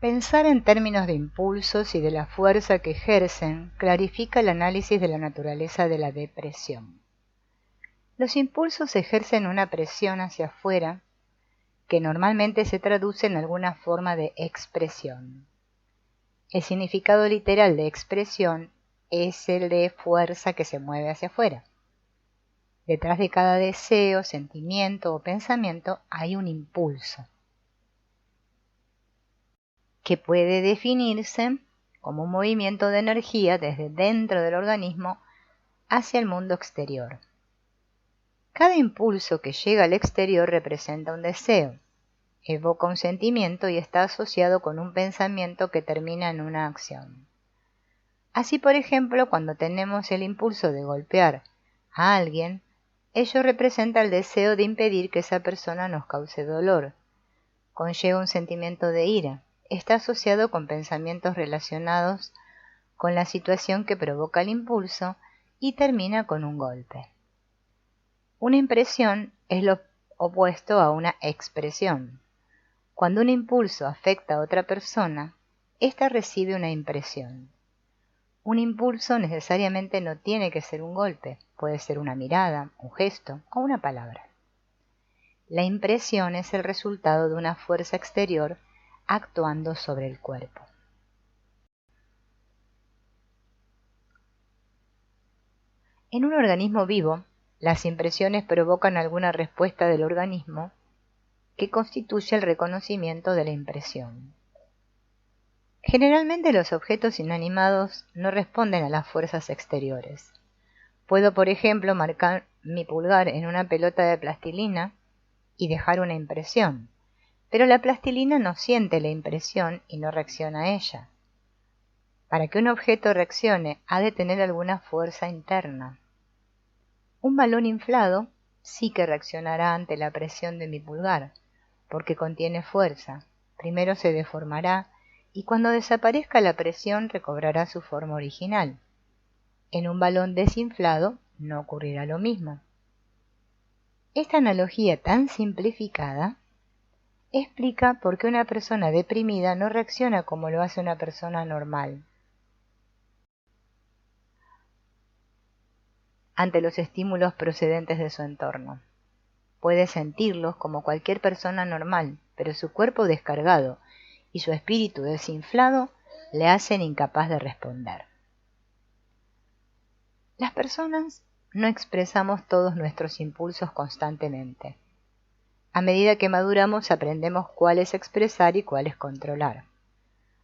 Pensar en términos de impulsos y de la fuerza que ejercen clarifica el análisis de la naturaleza de la depresión. Los impulsos ejercen una presión hacia afuera que normalmente se traduce en alguna forma de expresión. El significado literal de expresión es el de fuerza que se mueve hacia afuera. Detrás de cada deseo, sentimiento o pensamiento hay un impulso, que puede definirse como un movimiento de energía desde dentro del organismo hacia el mundo exterior. Cada impulso que llega al exterior representa un deseo, evoca un sentimiento y está asociado con un pensamiento que termina en una acción. Así, por ejemplo, cuando tenemos el impulso de golpear a alguien, ello representa el deseo de impedir que esa persona nos cause dolor. Conlleva un sentimiento de ira. Está asociado con pensamientos relacionados con la situación que provoca el impulso y termina con un golpe. Una impresión es lo opuesto a una expresión. Cuando un impulso afecta a otra persona, ésta recibe una impresión. Un impulso necesariamente no tiene que ser un golpe, puede ser una mirada, un gesto o una palabra. La impresión es el resultado de una fuerza exterior actuando sobre el cuerpo. En un organismo vivo, las impresiones provocan alguna respuesta del organismo que constituye el reconocimiento de la impresión. Generalmente los objetos inanimados no responden a las fuerzas exteriores. Puedo, por ejemplo, marcar mi pulgar en una pelota de plastilina y dejar una impresión, pero la plastilina no siente la impresión y no reacciona a ella. Para que un objeto reaccione, ha de tener alguna fuerza interna. Un balón inflado sí que reaccionará ante la presión de mi pulgar, porque contiene fuerza. Primero se deformará y cuando desaparezca la presión recobrará su forma original. En un balón desinflado no ocurrirá lo mismo. Esta analogía tan simplificada explica por qué una persona deprimida no reacciona como lo hace una persona normal ante los estímulos procedentes de su entorno. Puede sentirlos como cualquier persona normal, pero su cuerpo descargado y su espíritu desinflado le hacen incapaz de responder. Las personas no expresamos todos nuestros impulsos constantemente. A medida que maduramos aprendemos cuáles expresar y cuáles controlar,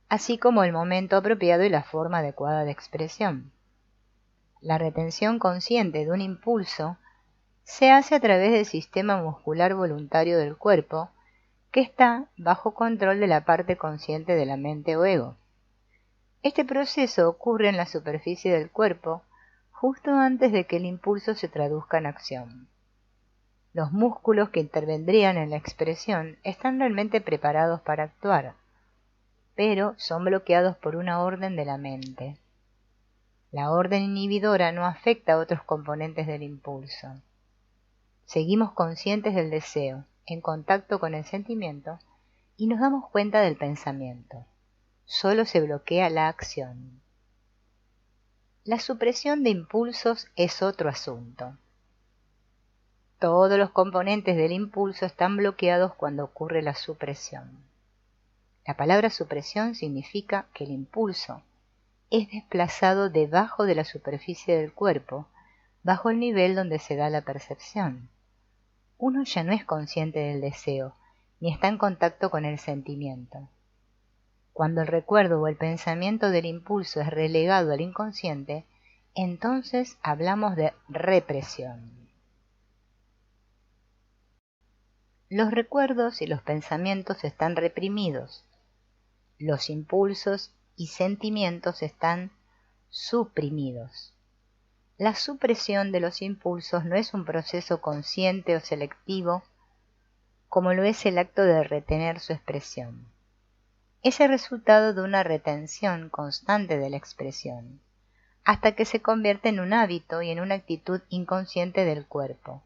así como el momento apropiado y la forma adecuada de expresión. La retención consciente de un impulso se hace a través del sistema muscular voluntario del cuerpo, que está bajo control de la parte consciente de la mente o ego. Este proceso ocurre en la superficie del cuerpo justo antes de que el impulso se traduzca en acción. Los músculos que intervendrían en la expresión están realmente preparados para actuar, pero son bloqueados por una orden de la mente. La orden inhibidora no afecta a otros componentes del impulso. Seguimos conscientes del deseo, en contacto con el sentimiento, y nos damos cuenta del pensamiento. Solo se bloquea la acción. La supresión de impulsos es otro asunto. Todos los componentes del impulso están bloqueados cuando ocurre la supresión. La palabra supresión significa que el impulso es desplazado debajo de la superficie del cuerpo, bajo el nivel donde se da la percepción. Uno ya no es consciente del deseo, ni está en contacto con el sentimiento. Cuando el recuerdo o el pensamiento del impulso es relegado al inconsciente, entonces hablamos de represión. Los recuerdos y los pensamientos están reprimidos. Los impulsos y sentimientos están suprimidos. La supresión de los impulsos no es un proceso consciente o selectivo como lo es el acto de retener su expresión. Es el resultado de una retención constante de la expresión, hasta que se convierte en un hábito y en una actitud inconsciente del cuerpo.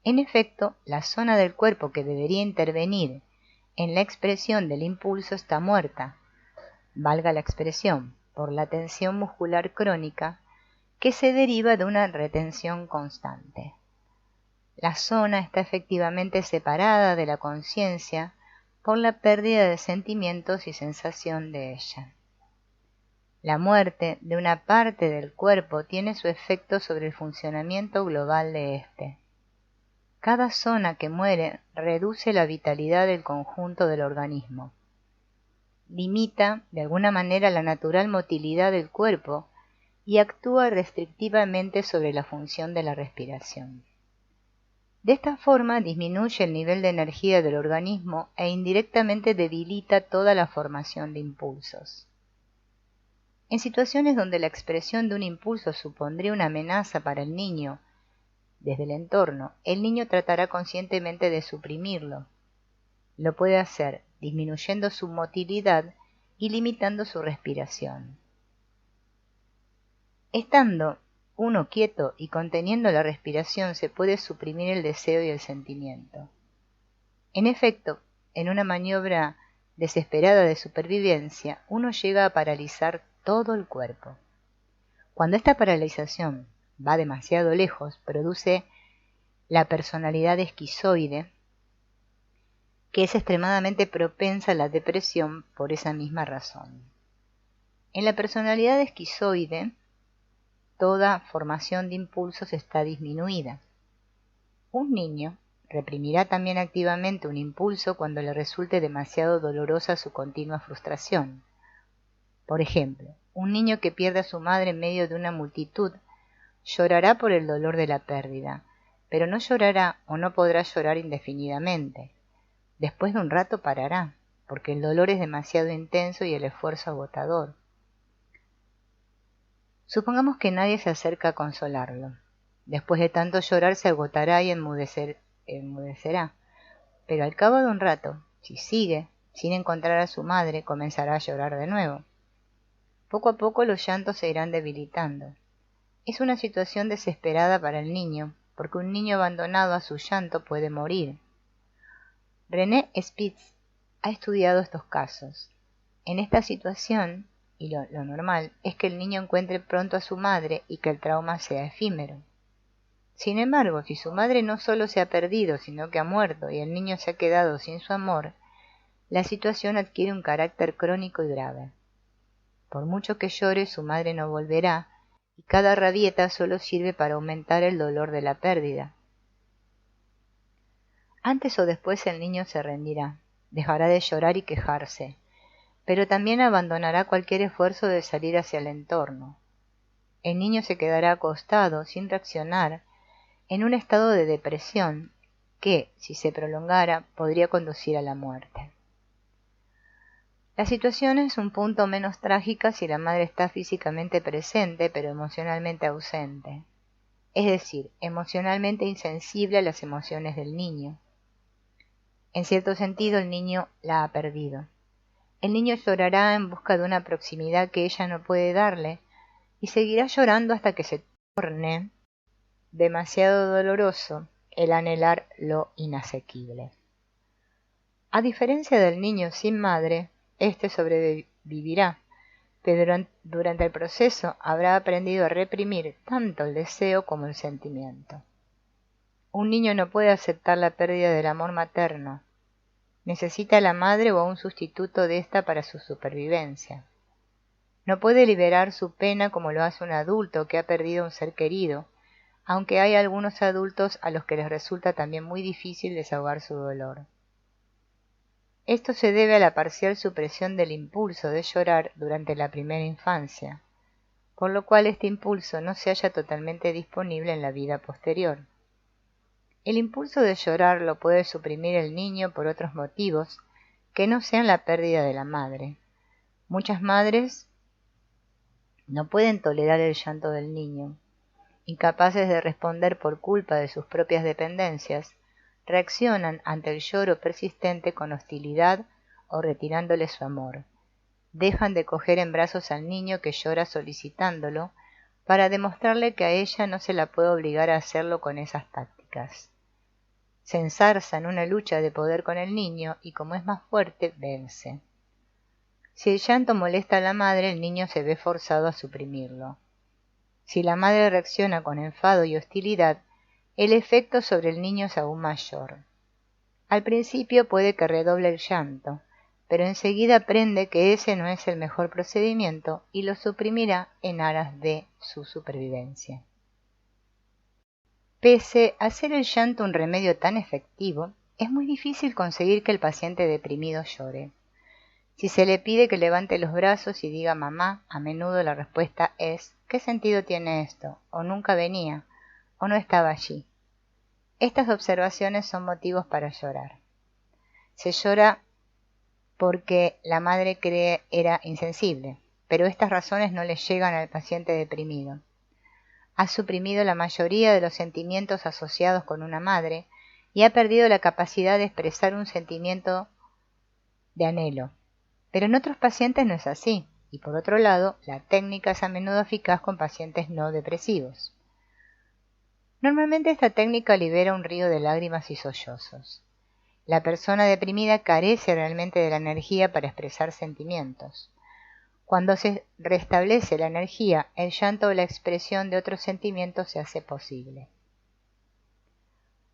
En efecto, la zona del cuerpo que debería intervenir en la expresión del impulso está muerta, valga la expresión, por la tensión muscular crónica que se deriva de una retención constante. La zona está efectivamente separada de la conciencia por la pérdida de sentimientos y sensación de ella. La muerte de una parte del cuerpo tiene su efecto sobre el funcionamiento global de éste. Cada zona que muere reduce la vitalidad del conjunto del organismo. Limita, de alguna manera, la natural motilidad del cuerpo y actúa restrictivamente sobre la función de la respiración. De esta forma disminuye el nivel de energía del organismo e indirectamente debilita toda la formación de impulsos. En situaciones donde la expresión de un impulso supondría una amenaza para el niño desde el entorno, el niño tratará conscientemente de suprimirlo. Lo puede hacer disminuyendo su motilidad y limitando su respiración. Estando uno quieto y conteniendo la respiración se puede suprimir el deseo y el sentimiento. En efecto, en una maniobra desesperada de supervivencia, uno llega a paralizar todo el cuerpo. Cuando esta paralización va demasiado lejos, produce la personalidad esquizoide, que es extremadamente propensa a la depresión por esa misma razón. En la personalidad esquizoide, toda formación de impulsos está disminuida. Un niño reprimirá también activamente un impulso cuando le resulte demasiado dolorosa su continua frustración. Por ejemplo, un niño que pierde a su madre en medio de una multitud llorará por el dolor de la pérdida, pero no llorará o no podrá llorar indefinidamente. Después de un rato parará, porque el dolor es demasiado intenso y el esfuerzo agotador. Supongamos que nadie se acerca a consolarlo. Después de tanto llorar se agotará y enmudecerá. Pero al cabo de un rato, si sigue, sin encontrar a su madre, comenzará a llorar de nuevo. Poco a poco los llantos se irán debilitando. Es una situación desesperada para el niño, porque un niño abandonado a su llanto puede morir. René Spitz ha estudiado estos casos. En esta situación, y lo normal, es que el niño encuentre pronto a su madre y que el trauma sea efímero. Sin embargo, si su madre no solo se ha perdido, sino que ha muerto y el niño se ha quedado sin su amor, la situación adquiere un carácter crónico y grave. Por mucho que llore, su madre no volverá, y cada rabieta solo sirve para aumentar el dolor de la pérdida. Antes o después el niño se rendirá, dejará de llorar y quejarse, pero también abandonará cualquier esfuerzo de salir hacia el entorno. El niño se quedará acostado, sin reaccionar, en un estado de depresión que, si se prolongara, podría conducir a la muerte. La situación es un punto menos trágica si la madre está físicamente presente pero emocionalmente ausente, es decir, emocionalmente insensible a las emociones del niño. En cierto sentido, el niño la ha perdido. El niño llorará en busca de una proximidad que ella no puede darle y seguirá llorando hasta que se torne demasiado doloroso el anhelar lo inasequible. A diferencia del niño sin madre, éste sobrevivirá, pero durante el proceso habrá aprendido a reprimir tanto el deseo como el sentimiento. Un niño no puede aceptar la pérdida del amor materno. Necesita a la madre o a un sustituto de ésta para su supervivencia. No puede liberar su pena como lo hace un adulto que ha perdido un ser querido, aunque hay algunos adultos a los que les resulta también muy difícil desahogar su dolor. Esto se debe a la parcial supresión del impulso de llorar durante la primera infancia, por lo cual este impulso no se halla totalmente disponible en la vida posterior. El impulso de llorar lo puede suprimir el niño por otros motivos que no sean la pérdida de la madre. Muchas madres no pueden tolerar el llanto del niño. Incapaces de responder por culpa de sus propias dependencias, reaccionan ante el lloro persistente con hostilidad o retirándole su amor. Dejan de coger en brazos al niño que llora solicitándolo para demostrarle que a ella no se la puede obligar a hacerlo con esas tácticas. se enzarza en una lucha de poder con el niño y como es más fuerte, vence. Si el llanto molesta a la madre, el niño se ve forzado a suprimirlo. Si la madre reacciona con enfado y hostilidad, el efecto sobre el niño es aún mayor. Al principio puede que redoble el llanto, pero enseguida aprende que ese no es el mejor procedimiento y lo suprimirá en aras de su supervivencia. Pese a ser el llanto un remedio tan efectivo, es muy difícil conseguir que el paciente deprimido llore. Si se le pide que levante los brazos y diga mamá, a menudo la respuesta es ¿qué sentido tiene esto? O nunca venía, o no estaba allí. Estas observaciones son motivos para llorar. Se llora porque la madre cree era insensible, pero estas razones no le llegan al paciente deprimido. Ha suprimido la mayoría de los sentimientos asociados con una madre y ha perdido la capacidad de expresar un sentimiento de anhelo. Pero en otros pacientes no es así, y por otro lado, la técnica es a menudo eficaz con pacientes no depresivos. Normalmente esta técnica libera un río de lágrimas y sollozos. La persona deprimida carece realmente de la energía para expresar sentimientos. Cuando se restablece la energía, el llanto o la expresión de otros sentimientos se hace posible.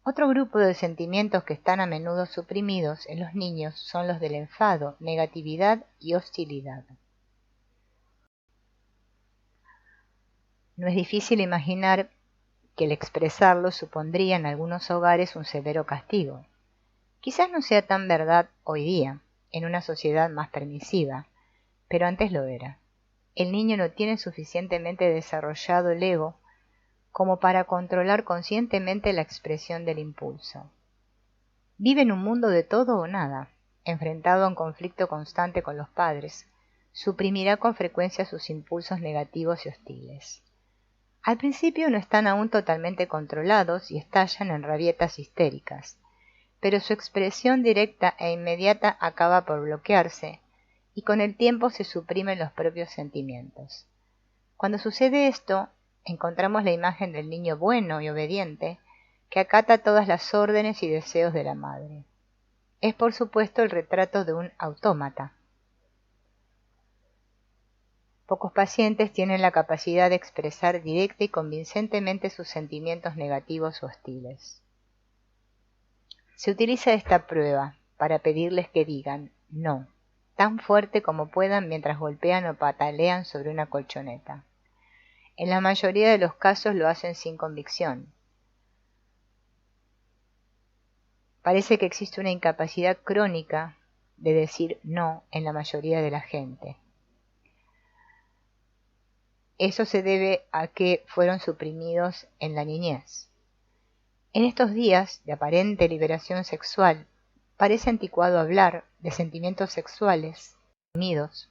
Otro grupo de sentimientos que están a menudo suprimidos en los niños son los del enfado, negatividad y hostilidad. No es difícil imaginar que el expresarlo supondría en algunos hogares un severo castigo. Quizás no sea tan verdad hoy día, en una sociedad más permisiva, pero antes lo era. El niño no tiene suficientemente desarrollado el ego como para controlar conscientemente la expresión del impulso. Vive en un mundo de todo o nada, enfrentado a un conflicto constante con los padres, suprimirá con frecuencia sus impulsos negativos y hostiles. Al principio no están aún totalmente controlados y estallan en rabietas histéricas, pero su expresión directa e inmediata acaba por bloquearse y con el tiempo se suprimen los propios sentimientos. Cuando sucede esto, encontramos la imagen del niño bueno y obediente que acata todas las órdenes y deseos de la madre. Es por supuesto el retrato de un autómata. Pocos pacientes tienen la capacidad de expresar directa y convincentemente sus sentimientos negativos o hostiles. Se utiliza esta prueba para pedirles que digan no, tan fuerte como puedan mientras golpean o patalean sobre una colchoneta. En la mayoría de los casos lo hacen sin convicción. Parece que existe una incapacidad crónica de decir no en la mayoría de la gente. Eso se debe a que fueron suprimidos en la niñez. En estos días de aparente liberación sexual, parece anticuado hablar de sentimientos sexuales suprimidos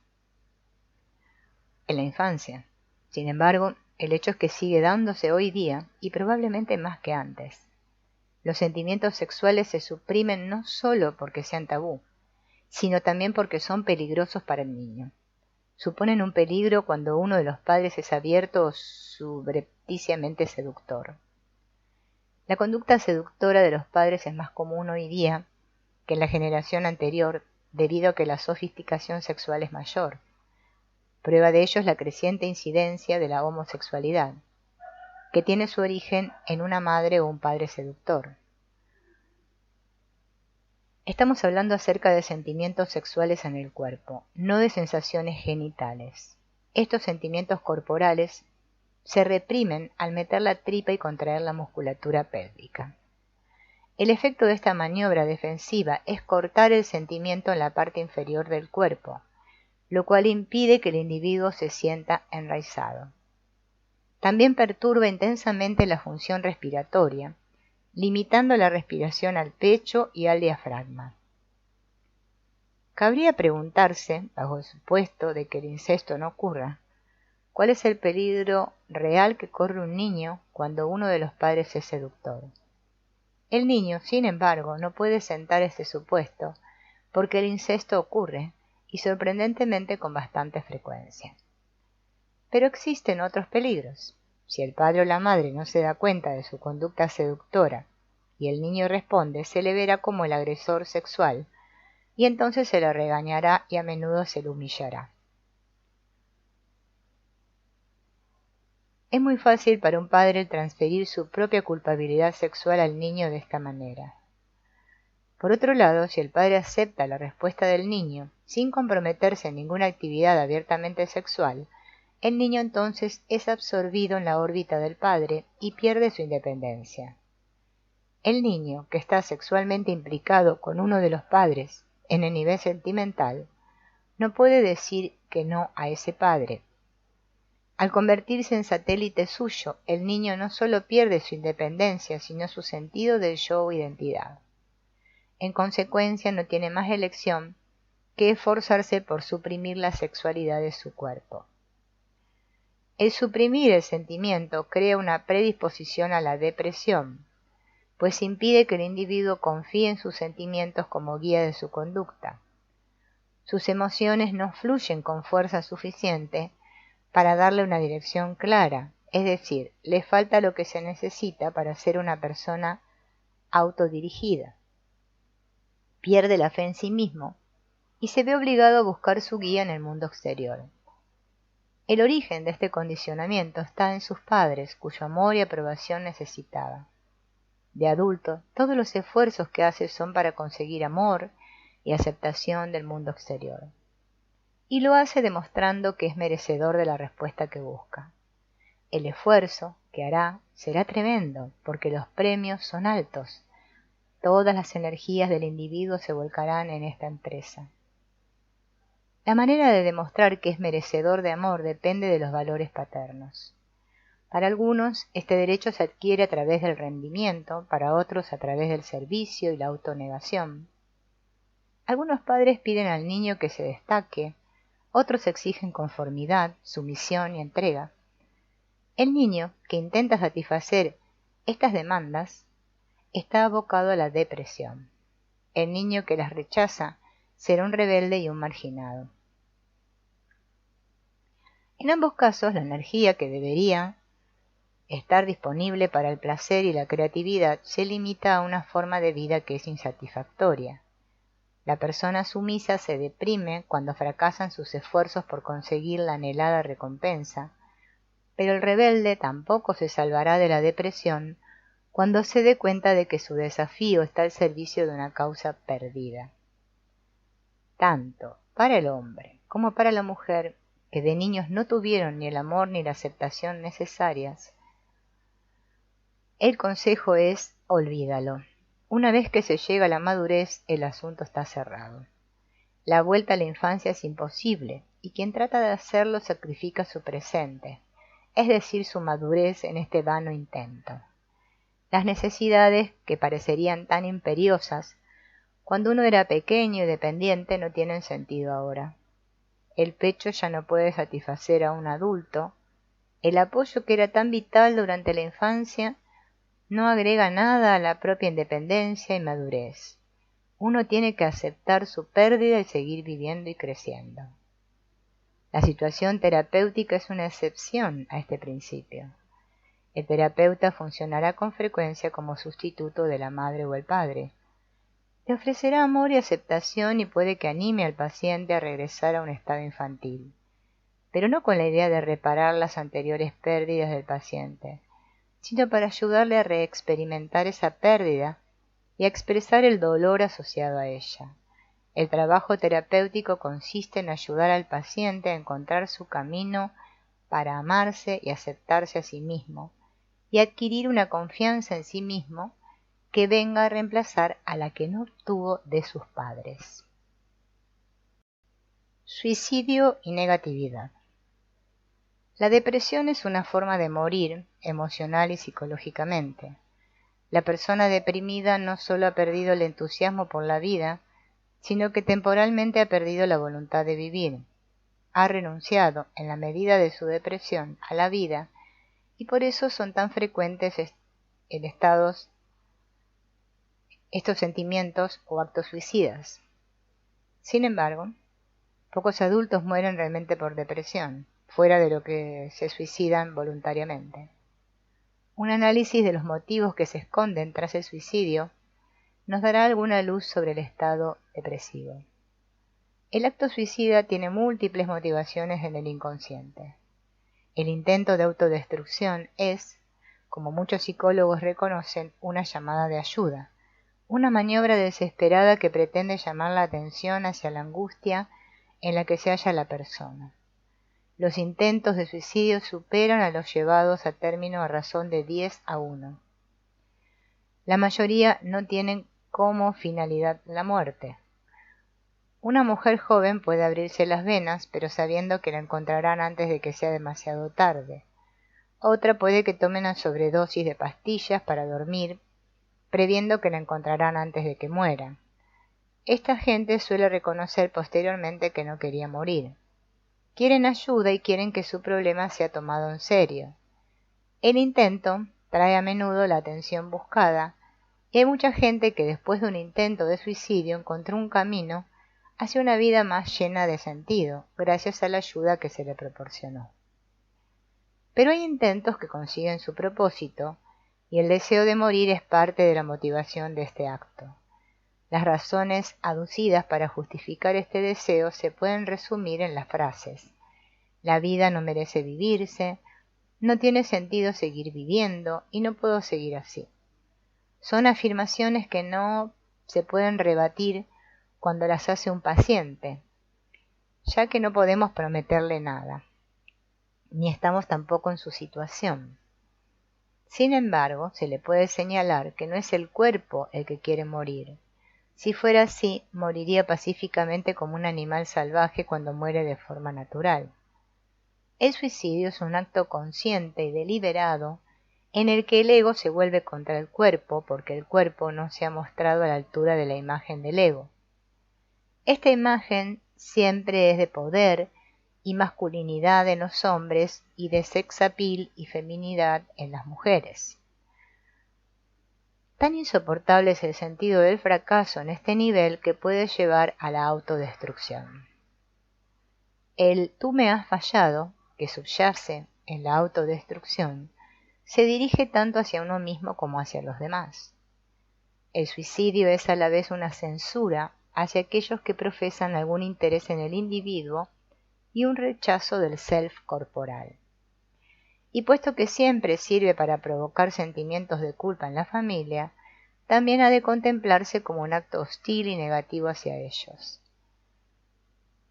en la infancia. Sin embargo, el hecho es que sigue dándose hoy día y probablemente más que antes. Los sentimientos sexuales se suprimen no solo porque sean tabú, sino también porque son peligrosos para el niño. Suponen un peligro cuando uno de los padres es abierto o subrepticiamente seductor. La conducta seductora de los padres es más común hoy día que en la generación anterior debido a que la sofisticación sexual es mayor. Prueba de ello es la creciente incidencia de la homosexualidad, que tiene su origen en una madre o un padre seductor. Estamos hablando acerca de sentimientos sexuales en el cuerpo, no de sensaciones genitales. Estos sentimientos corporales se reprimen al meter la tripa y contraer la musculatura pélvica. El efecto de esta maniobra defensiva es cortar el sentimiento en la parte inferior del cuerpo, lo cual impide que el individuo se sienta enraizado. También perturba intensamente la función respiratoria, limitando la respiración al pecho y al diafragma. Cabría preguntarse, bajo el supuesto de que el incesto no ocurra, ¿cuál es el peligro real que corre un niño cuando uno de los padres es seductor? El niño, sin embargo, no puede sentar este supuesto porque el incesto ocurre, y sorprendentemente con bastante frecuencia. Pero existen otros peligros. Si el padre o la madre no se da cuenta de su conducta seductora y el niño responde, se le verá como el agresor sexual, y entonces se le regañará y a menudo se le humillará. Es muy fácil para un padre transferir su propia culpabilidad sexual al niño de esta manera. Por otro lado, si el padre acepta la respuesta del niño sin comprometerse en ninguna actividad abiertamente sexual, el niño entonces es absorbido en la órbita del padre y pierde su independencia. El niño que está sexualmente implicado con uno de los padres en el nivel sentimental no puede decir que no a ese padre. Al convertirse en satélite suyo, el niño no solo pierde su independencia, sino su sentido del yo o identidad. En consecuencia, no tiene más elección que esforzarse por suprimir la sexualidad de su cuerpo. El suprimir el sentimiento crea una predisposición a la depresión, pues impide que el individuo confíe en sus sentimientos como guía de su conducta. Sus emociones no fluyen con fuerza suficiente para darle una dirección clara, es decir, le falta lo que se necesita para ser una persona autodirigida. Pierde la fe en sí mismo y se ve obligado a buscar su guía en el mundo exterior. El origen de este condicionamiento está en sus padres, cuyo amor y aprobación necesitaba. De adulto, todos los esfuerzos que hace son para conseguir amor y aceptación del mundo exterior. Y lo hace demostrando que es merecedor de la respuesta que busca. El esfuerzo que hará será tremendo, porque los premios son altos. Todas las energías del individuo se volcarán en esta empresa. La manera de demostrar que es merecedor de amor depende de los valores paternos. Para algunos, este derecho se adquiere a través del rendimiento, para otros a través del servicio y la autonegación. Algunos padres piden al niño que se destaque, otros exigen conformidad, sumisión y entrega. El niño que intenta satisfacer estas demandas está abocado a la depresión. El niño que las rechaza será un rebelde y un marginado. En ambos casos, la energía que debería estar disponible para el placer y la creatividad se limita a una forma de vida que es insatisfactoria. La persona sumisa se deprime cuando fracasan sus esfuerzos por conseguir la anhelada recompensa, pero el rebelde tampoco se salvará de la depresión cuando se dé cuenta de que su desafío está al servicio de una causa perdida. Tanto para el hombre como para la mujer, que de niños no tuvieron ni el amor ni la aceptación necesarias, el consejo es olvídalo. Una vez que se llega a la madurez, el asunto está cerrado. La vuelta a la infancia es imposible, y quien trata de hacerlo sacrifica su presente, es decir, su madurez en este vano intento. Las necesidades que parecerían tan imperiosas cuando uno era pequeño y dependiente no tienen sentido ahora. El pecho ya no puede satisfacer a un adulto, el apoyo que era tan vital durante la infancia no agrega nada a la propia independencia y madurez. Uno tiene que aceptar su pérdida y seguir viviendo y creciendo. La situación terapéutica es una excepción a este principio. El terapeuta funcionará con frecuencia como sustituto de la madre o el padre. Le ofrecerá amor y aceptación y puede que anime al paciente a regresar a un estado infantil, pero no con la idea de reparar las anteriores pérdidas del paciente, sino para ayudarle a reexperimentar esa pérdida y a expresar el dolor asociado a ella. El trabajo terapéutico consiste en ayudar al paciente a encontrar su camino para amarse y aceptarse a sí mismo, y adquirir una confianza en sí mismo que venga a reemplazar a la que no obtuvo de sus padres. Suicidio y negatividad. La depresión es una forma de morir emocional y psicológicamente. La persona deprimida no solo ha perdido el entusiasmo por la vida, sino que temporalmente ha perdido la voluntad de vivir. Ha renunciado, en la medida de su depresión, a la vida, y por eso son tan frecuentes estos sentimientos o actos suicidas. Sin embargo, pocos adultos mueren realmente por depresión, fuera de lo que se suicidan voluntariamente. un análisis de los motivos que se esconden tras el suicidio nos dará alguna luz sobre el estado depresivo. El acto suicida tiene múltiples motivaciones en el inconsciente. El intento de autodestrucción es, como muchos psicólogos reconocen, una llamada de ayuda, una maniobra desesperada que pretende llamar la atención hacia la angustia en la que se halla la persona. Los intentos de suicidio superan a los llevados a término a razón de 10 a 1. La mayoría no tienen como finalidad la muerte. Una mujer joven puede abrirse las venas, pero sabiendo que la encontrarán antes de que sea demasiado tarde. Otra puede que tome una sobredosis de pastillas para dormir, previendo que la encontrarán antes de que muera. Esta gente suele reconocer posteriormente que no quería morir. Quieren ayuda y quieren que su problema sea tomado en serio. El intento trae a menudo la atención buscada, y hay mucha gente que después de un intento de suicidio encontró un camino hacia una vida más llena de sentido, gracias a la ayuda que se le proporcionó. Pero hay intentos que consiguen su propósito, y el deseo de morir es parte de la motivación de este acto. Las razones aducidas para justificar este deseo se pueden resumir en las frases: la vida no merece vivirse, no tiene sentido seguir viviendo y no puedo seguir así. Son afirmaciones que no se pueden rebatir cuando las hace un paciente, ya que no podemos prometerle nada, ni estamos tampoco en su situación. Sin embargo, se le puede señalar que no es el cuerpo el que quiere morir. Si fuera así, moriría pacíficamente como un animal salvaje cuando muere de forma natural. El suicidio es un acto consciente y deliberado en el que el ego se vuelve contra el cuerpo porque el cuerpo no se ha mostrado a la altura de la imagen del ego. Esta imagen siempre es de poder y masculinidad en los hombres y de sex appeal y feminidad en las mujeres. Tan insoportable es el sentido del fracaso en este nivel que puede llevar a la autodestrucción. El "tú me has fallado", que subyace en la autodestrucción, se dirige tanto hacia uno mismo como hacia los demás. El suicidio es a la vez una censura hacia aquellos que profesan algún interés en el individuo y un rechazo del self corporal. Y puesto que siempre sirve para provocar sentimientos de culpa en la familia, también ha de contemplarse como un acto hostil y negativo hacia ellos.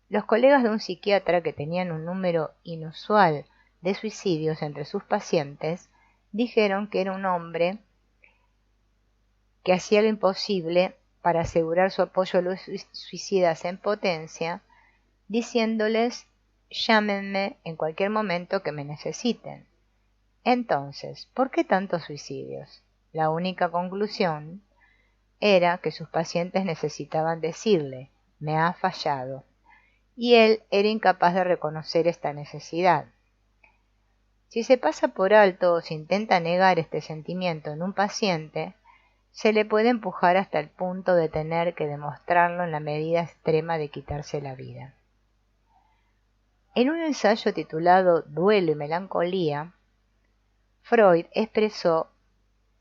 Los colegas de un psiquiatra que tenían un número inusual de suicidios entre sus pacientes dijeron que era un hombre que hacía lo imposible para asegurar su apoyo a los suicidas en potencia, diciéndoles: llámenme en cualquier momento que me necesiten. Entonces, ¿por qué tantos suicidios? La única conclusión era que sus pacientes necesitaban decirle: me ha fallado, y él era incapaz de reconocer esta necesidad. Si se pasa por alto o se intenta negar este sentimiento en un paciente, se le puede empujar hasta el punto de tener que demostrarlo en la medida extrema de quitarse la vida. En un ensayo titulado Duelo y melancolía, Freud expresó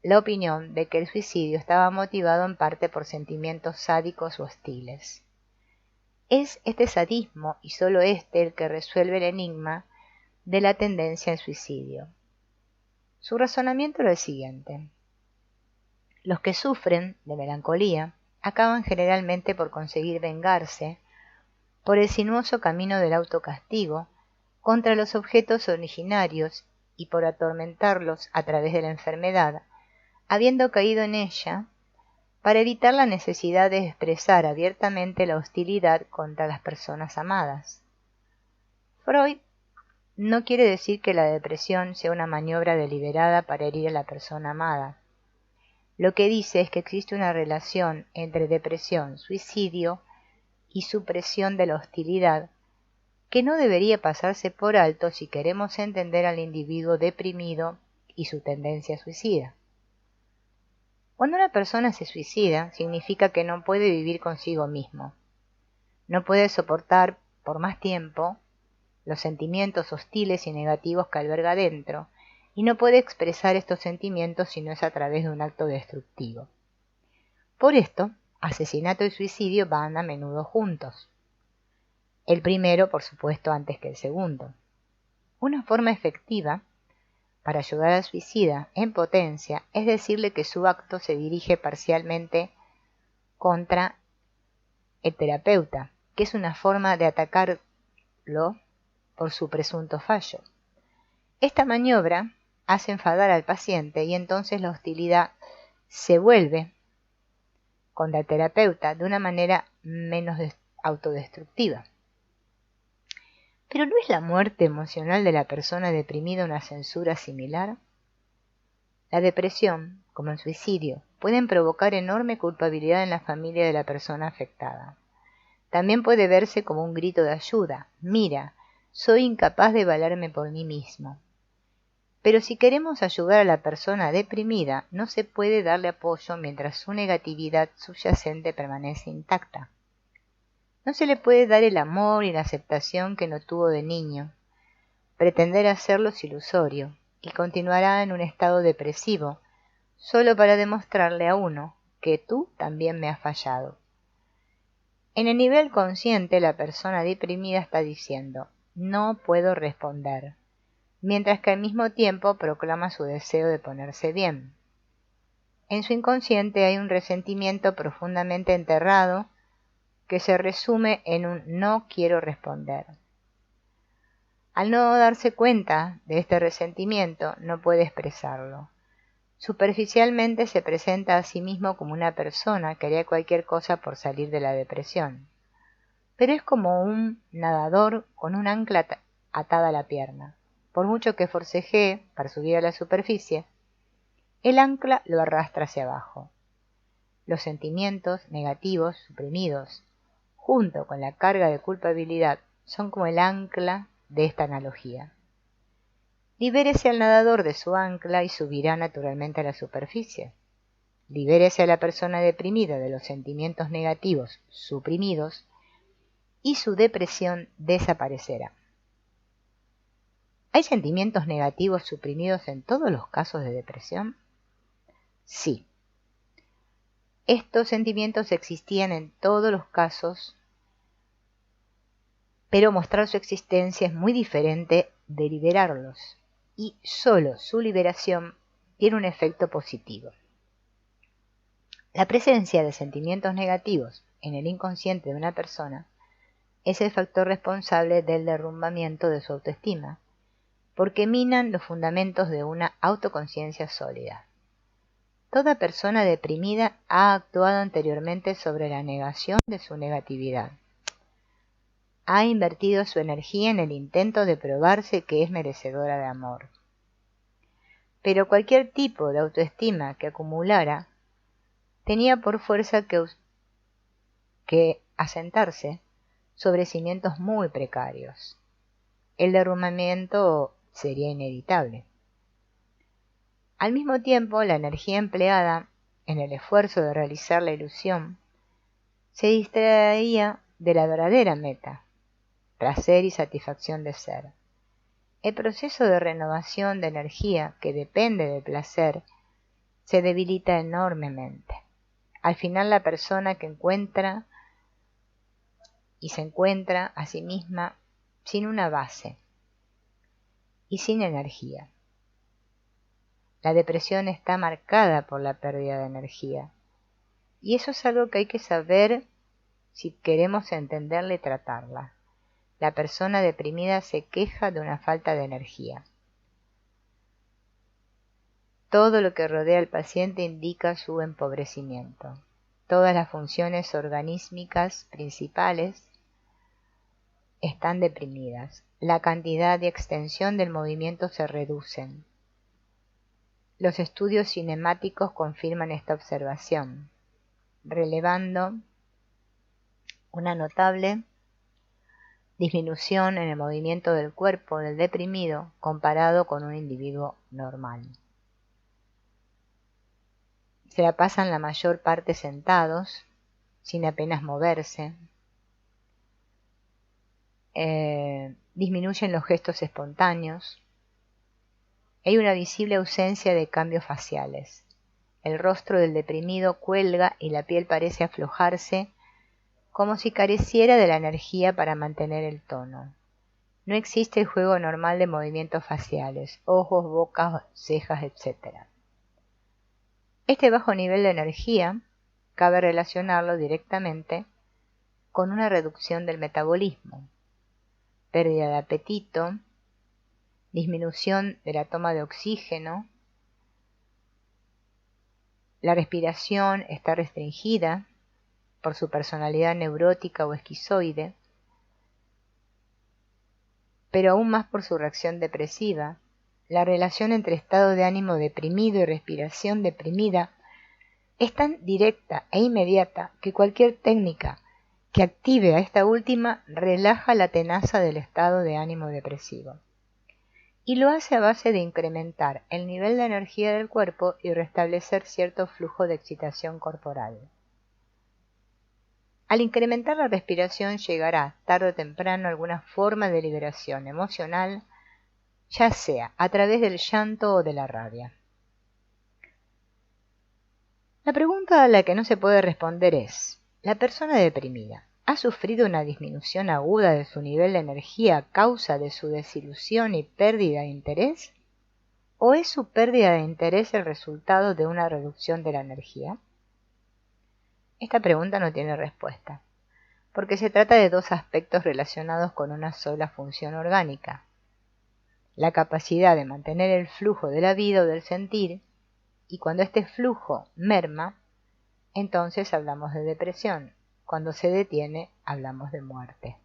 la opinión de que el suicidio estaba motivado en parte por sentimientos sádicos o hostiles. Es este sadismo, y solo este, el que resuelve el enigma de la tendencia al suicidio. Su razonamiento era el siguiente: los que sufren de melancolía acaban generalmente por conseguir vengarse por el sinuoso camino del autocastigo contra los objetos originarios y por atormentarlos a través de la enfermedad, habiendo caído en ella, para evitar la necesidad de expresar abiertamente la hostilidad contra las personas amadas. Freud no quiere decir que la depresión sea una maniobra deliberada para herir a la persona amada. Lo que dice es que existe una relación entre depresión, suicidio y supresión de la hostilidad, que no debería pasarse por alto si queremos entender al individuo deprimido y su tendencia suicida. Cuando una persona se suicida, significa que no puede vivir consigo mismo. No puede soportar por más tiempo los sentimientos hostiles y negativos que alberga dentro, y no puede expresar estos sentimientos si no es a través de un acto destructivo. Por esto, asesinato y suicidio van a menudo juntos. El primero, por supuesto, antes que el segundo. Una forma efectiva para ayudar al suicida en potencia es decirle que su acto se dirige parcialmente contra el terapeuta, que es una forma de atacarlo por su presunto fallo. Esta maniobra hace enfadar al paciente y entonces la hostilidad se vuelve contra el terapeuta de una manera menos autodestructiva. ¿Pero no es la muerte emocional de la persona deprimida una censura similar? La depresión, como el suicidio, pueden provocar enorme culpabilidad en la familia de la persona afectada. También puede verse como un grito de ayuda. Mira, soy incapaz de valerme por mí mismo. Pero si queremos ayudar a la persona deprimida, no se puede darle apoyo mientras su negatividad subyacente permanece intacta. No se le puede dar el amor y la aceptación que no tuvo de niño. Pretender hacerlo es ilusorio, y continuará en un estado depresivo, solo para demostrarle a uno que tú también me has fallado. En el nivel consciente, la persona deprimida está diciendo, no puedo responder, mientras que al mismo tiempo proclama su deseo de ponerse bien. En su inconsciente hay un resentimiento profundamente enterrado que se resume en un no quiero responder. Al no darse cuenta de este resentimiento, no puede expresarlo. Superficialmente se presenta a sí mismo como una persona que haría cualquier cosa por salir de la depresión. Pero es como un nadador con un ancla atada a la pierna. Por mucho que forcejee para subir a la superficie, el ancla lo arrastra hacia abajo. Los sentimientos negativos suprimidos, junto con la carga de culpabilidad, son como el ancla de esta analogía. Libérese al nadador de su ancla y subirá naturalmente a la superficie. Libérese a la persona deprimida de los sentimientos negativos suprimidos y su depresión desaparecerá. ¿Hay sentimientos negativos suprimidos en todos los casos de depresión? Sí. Estos sentimientos existían en todos los casos, pero mostrar su existencia es muy diferente de liberarlos, y solo su liberación tiene un efecto positivo. La presencia de sentimientos negativos en el inconsciente de una persona es el factor responsable del derrumbamiento de su autoestima, porque minan los fundamentos de una autoconciencia sólida. Toda persona deprimida ha actuado anteriormente sobre la negación de su negatividad. Ha invertido su energía en el intento de probarse que es merecedora de amor. Pero cualquier tipo de autoestima que acumulara tenía por fuerza que asentarse sobre cimientos muy precarios. El derrumbamiento sería inevitable. Al mismo tiempo, la energía empleada en el esfuerzo de realizar la ilusión se distraía de la verdadera meta, placer y satisfacción de ser. El proceso de renovación de energía que depende del placer se debilita enormemente. Al final, la persona que se encuentra a sí misma sin una base y sin energía. La depresión está marcada por la pérdida de energía, y eso es algo que hay que saber si queremos entenderla y tratarla. La persona deprimida se queja de una falta de energía. Todo lo que rodea al paciente indica su empobrecimiento. Todas las funciones organísmicas principales están deprimidas. La cantidad y extensión del movimiento se reducen. Los estudios cinemáticos confirman esta observación, relevando una notable disminución en el movimiento del cuerpo del deprimido comparado con un individuo normal. Se la pasan la mayor parte sentados, sin apenas moverse. Disminuyen los gestos espontáneos. Hay una visible ausencia de cambios faciales. El rostro del deprimido cuelga y la piel parece aflojarse, como si careciera de la energía para mantener el tono. No existe el juego normal de movimientos faciales, ojos, bocas, cejas, etc. Este bajo nivel de energía cabe relacionarlo directamente con una reducción del metabolismo, pérdida de apetito, disminución de la toma de oxígeno, la respiración está restringida por su personalidad neurótica o esquizoide, pero aún más por su reacción depresiva. La relación entre estado de ánimo deprimido y respiración deprimida es tan directa e inmediata que cualquier técnica que active a esta última relaja la tenaza del estado de ánimo depresivo. Y lo hace a base de incrementar el nivel de energía del cuerpo y restablecer cierto flujo de excitación corporal. Al incrementar la respiración llegará tarde o temprano alguna forma de liberación emocional, ya sea a través del llanto o de la rabia. La pregunta a la que no se puede responder es: ¿la persona deprimida ha sufrido una disminución aguda de su nivel de energía a causa de su desilusión y pérdida de interés? ¿O es su pérdida de interés el resultado de una reducción de la energía? Esta pregunta no tiene respuesta, porque se trata de dos aspectos relacionados con una sola función orgánica: la capacidad de mantener el flujo de la vida o del sentir, y cuando este flujo merma, entonces hablamos de depresión. Cuando se detiene, hablamos de muerte.